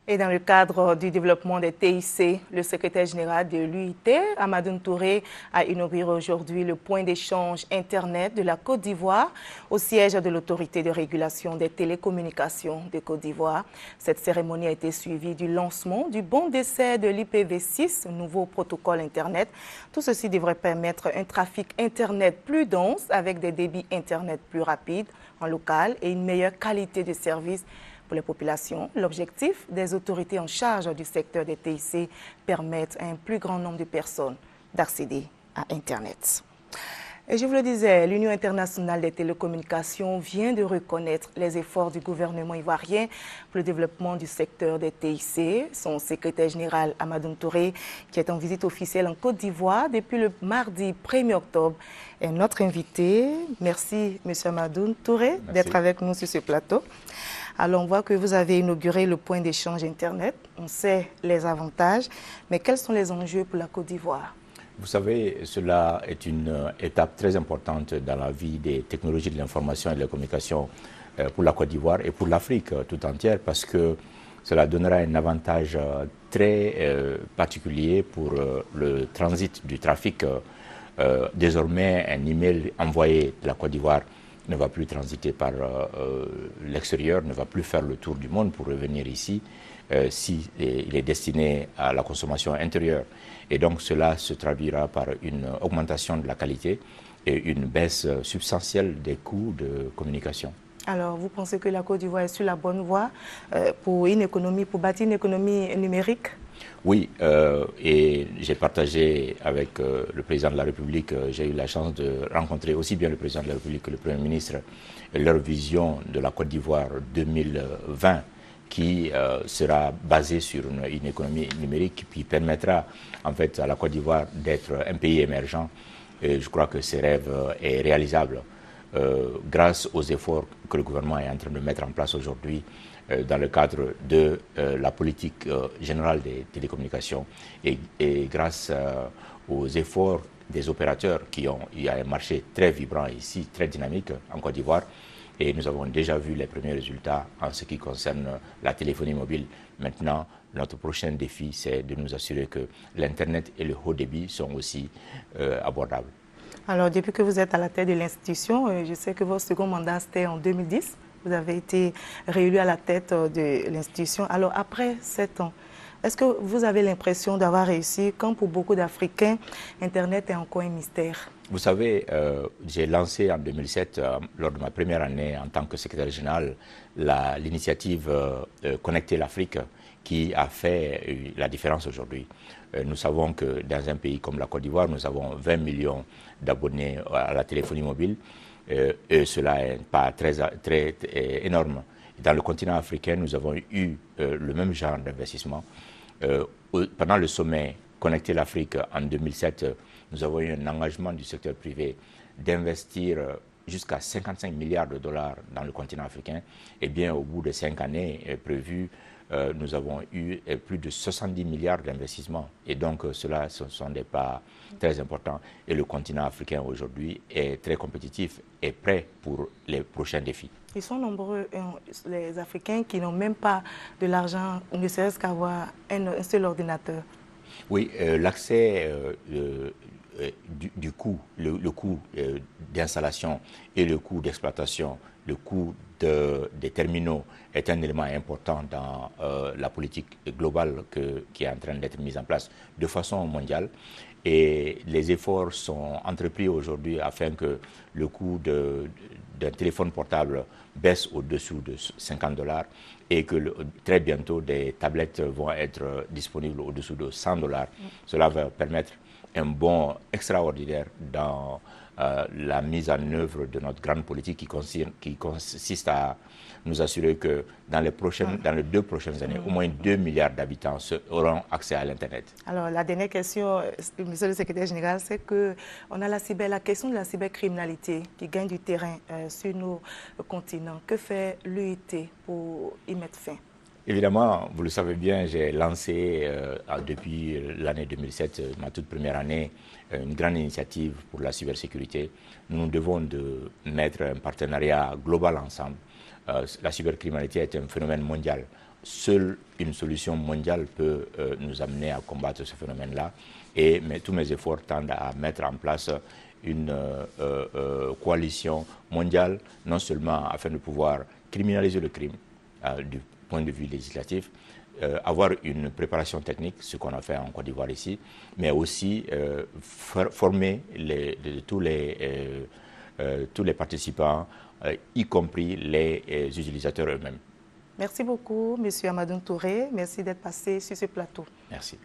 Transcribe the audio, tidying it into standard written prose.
Et dans le cadre du développement des TIC, le secrétaire général de l'UIT, Amadoune Touré, a inauguré aujourd'hui le point d'échange Internet de la Côte d'Ivoire au siège de l'autorité de régulation des télécommunications de Côte d'Ivoire. Cette cérémonie a été suivie du lancement du bon d'essai de l'IPv6, nouveau protocole Internet. Tout ceci devrait permettre un trafic Internet plus dense avec des débits Internet plus rapides en local et une meilleure qualité de service pour les populations. L'objectif des autorités en charge du secteur des TIC permettre à un plus grand nombre de personnes d'accéder à Internet. Et je vous le disais, l'Union internationale des télécommunications vient de reconnaître les efforts du gouvernement ivoirien pour le développement du secteur des TIC. Son secrétaire général, Amadoune Touré, qui est en visite officielle en Côte d'Ivoire depuis le mardi 1er octobre, est notre invité. Merci, M. Amadoune Touré, d'être avec nous sur ce plateau. Alors, on voit que vous avez inauguré le point d'échange Internet. On sait les avantages, mais quels sont les enjeux pour la Côte d'Ivoire? Vous savez, cela est une étape très importante dans la vie des technologies de l'information et de la communication pour la Côte d'Ivoire et pour l'Afrique tout entière, parce que cela donnera un avantage très particulier pour le transit du trafic. Désormais, un email envoyé de la Côte d'Ivoire ne va plus transiter par l'extérieur, ne va plus faire le tour du monde pour revenir ici si il est destiné à la consommation intérieure. Et donc cela se traduira par une augmentation de la qualité et une baisse substantielle des coûts de communication. Alors, vous pensez que la Côte d'Ivoire est sur la bonne voie pour bâtir une économie numérique? Oui, et j'ai partagé avec le président de la République, j'ai eu la chance de rencontrer aussi bien le président de la République que le Premier ministre, leur vision de la Côte d'Ivoire 2020 qui sera basée sur une économie numérique qui permettra en fait à la Côte d'Ivoire d'être un pays émergent. Et je crois que ce rêve est réalisable grâce aux efforts que le gouvernement est en train de mettre en place aujourd'hui dans le cadre de la politique générale des télécommunications et grâce aux efforts des opérateurs il y a un marché très vibrant ici, très dynamique en Côte d'Ivoire et nous avons déjà vu les premiers résultats en ce qui concerne la téléphonie mobile. Maintenant, notre prochain défi, c'est de nous assurer que l'Internet et le haut débit sont aussi abordables. Alors, depuis que vous êtes à la tête de l'institution, je sais que votre second mandat, c'était en 2010. Vous avez été réélu à la tête de l'institution. Alors, après 7 ans, est-ce que vous avez l'impression d'avoir réussi quand pour beaucoup d'Africains, Internet est encore un mystère? Vous savez, j'ai lancé en 2007, lors de ma première année en tant que secrétaire général, l'initiative Connecter l'Afrique qui a fait la différence aujourd'hui. Nous savons que dans un pays comme la Côte d'Ivoire, nous avons 20 millions d'abonnés à la téléphonie mobile. Et cela n'est pas très énorme. Dans le continent africain, nous avons eu le même genre d'investissement. Pendant le sommet Connecter l'Afrique en 2007, nous avons eu un engagement du secteur privé d'investir jusqu'à 55 milliards de dollars dans le continent africain. Et bien, au bout de 5 années prévues, nous avons eu plus de 70 milliards d'investissements. Et donc, cela, ce sont des pas très importants. Et le continent africain aujourd'hui est très compétitif et prêt pour les prochains défis. Ils sont nombreux, les Africains, qui n'ont même pas de l'argent, ne serait-ce qu'avoir un seul ordinateur. Oui, l'accès du coût, le coût d'installation et le coût d'exploitation, le coût des terminaux est un élément important dans la politique globale qui est en train d'être mise en place de façon mondiale. Et les efforts sont entrepris aujourd'hui afin que le coût d'un téléphone portable baisse au-dessous de 50 $ et que très bientôt des tablettes vont être disponibles au-dessous de 100 $. Cela va permettre un bond extraordinaire dans la mise en œuvre de notre grande politique qui consiste à nous assurer que dans les 2 prochaines années, au moins 2 milliards d'habitants auront accès à l'Internet. Alors, la dernière question, monsieur le secrétaire général, c'est qu'on a la question de la cybercriminalité qui gagne du terrain sur nos continents. Que fait l'UIT pour y mettre fin? Évidemment, vous le savez bien, j'ai lancé depuis l'année 2007, ma toute première année, une grande initiative pour la cybersécurité. Nous devons mettre un partenariat global ensemble. La cybercriminalité est un phénomène mondial. seule une solution mondiale peut nous amener à combattre ce phénomène-là. Mais tous mes efforts tendent à mettre en place une coalition mondiale, non seulement afin de pouvoir criminaliser le crime du point de vue législatif, avoir une préparation technique, ce qu'on a fait en Côte d'Ivoire ici, mais aussi former tous les participants, y compris les utilisateurs eux-mêmes. Merci beaucoup, M. Amadou Touré. Merci d'être passé sur ce plateau. Merci.